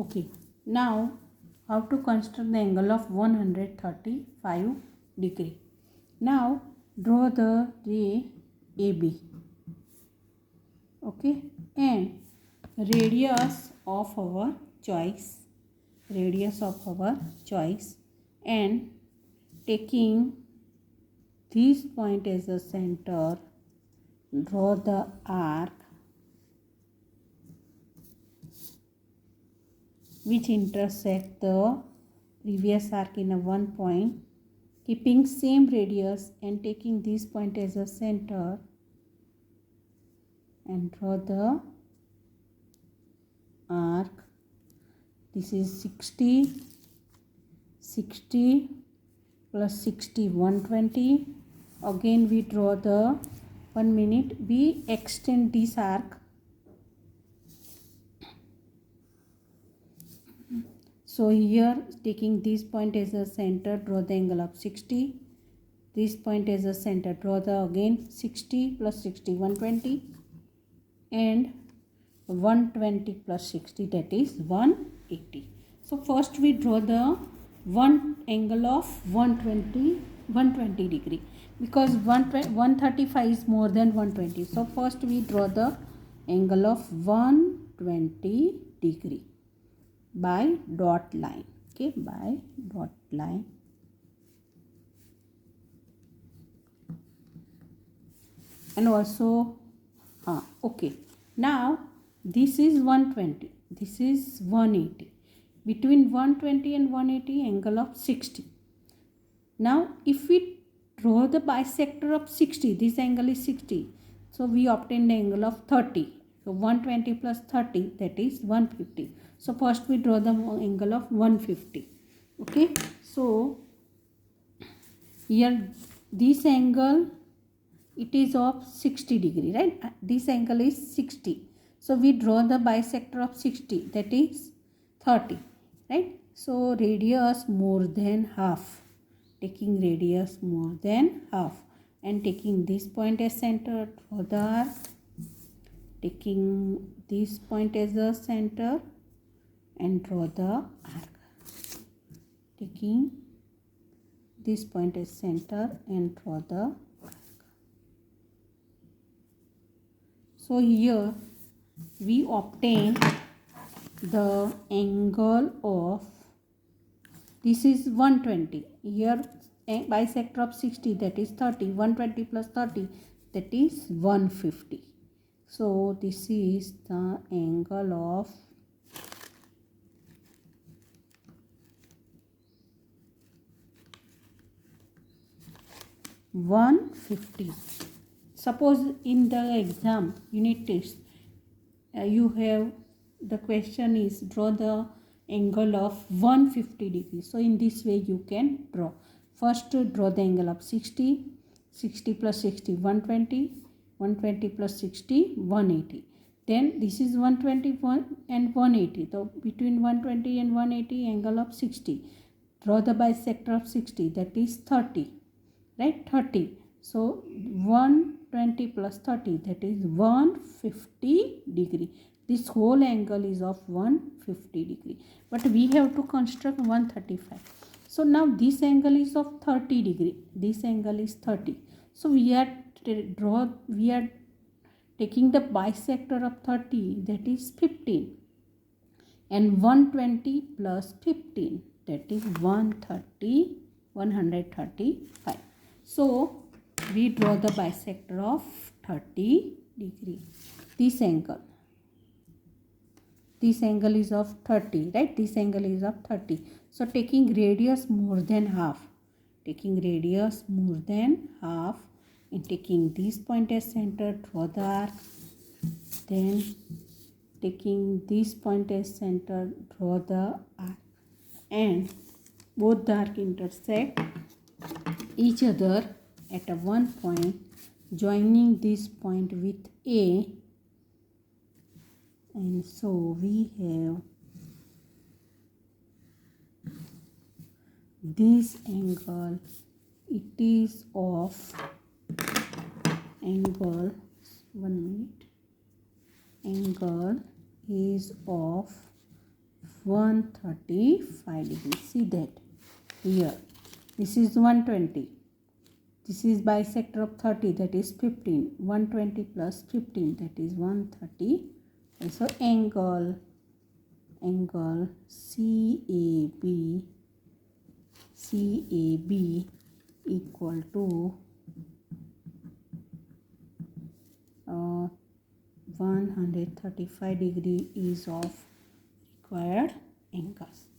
Okay, now how to construct the angle of 135 degree. Now draw the ray AB. Okay, and radius of our choice, and taking this point as a center, draw the arc which intersect the previous arc in a one point, keeping same radius and taking this point as a center, and draw the arc. This is 60 plus 60 120. Again we draw the 1 minute, we extend this arc. So here taking this point as a center, draw the angle of 60. This point as a center, draw the again 60 plus 60 120, and 120 plus 60, that is 180. So first we draw the one angle of 120 degree, because 135 is more than 120. So first we draw the angle of 120 degree by dot line. Okay, by dot line. And also okay, now this is 120, this is 180. Between 120 and 180, angle of 60. Now if we draw the bisector of 60, this angle is 60, so we obtain the angle of 30. So 120 plus 30, that is 150. So first we draw the angle of 150. Okay, so here this angle, it is of 60 degree, right? This angle is 60. So we draw the bisector of 60, that is 30, right? So radius more than half, taking radius more than half, and taking this point as center, draw the arc. Taking this point as a center and draw the arc. Taking this point as center and draw the arc. So here we obtain the angle of, this is 120. Here bisector of 60, that is 30. 120 plus 30, that is 150. So this is the angle of 150. Suppose in the exam unit test, you have the question is draw the angle of 150 degrees. So in this way you can draw. First draw the angle of 60. 60 plus 60 120. 120 plus 60 180. Then this is 121 and 180. So between 120 and 180, angle of 60. Draw the bisector of 60, that is 30, right? 30. So 120 plus 30, that is 150 degree. This whole angle is of 150 degree, but we have to construct 135. So now this angle is of 30 degree. This angle is 30. So we are taking the bisector of 30, that is 15, and 120 plus 15, that is 135. So we draw the bisector of 30 degree. This angle is of 30, right? This angle is of 30. So taking radius more than half, and taking this point as center, draw the arc. Then taking this point as center, draw the arc, and both the arc intersect each other at a one point, joining this point with A, and so we have this angle. It is of angle, 1 minute, angle is of 135 degrees. See that here. This is 120. This is bisector of 30, that is 15. 120 plus 15, that is 130. And so angle CAB equal to 135 degree is of required angles.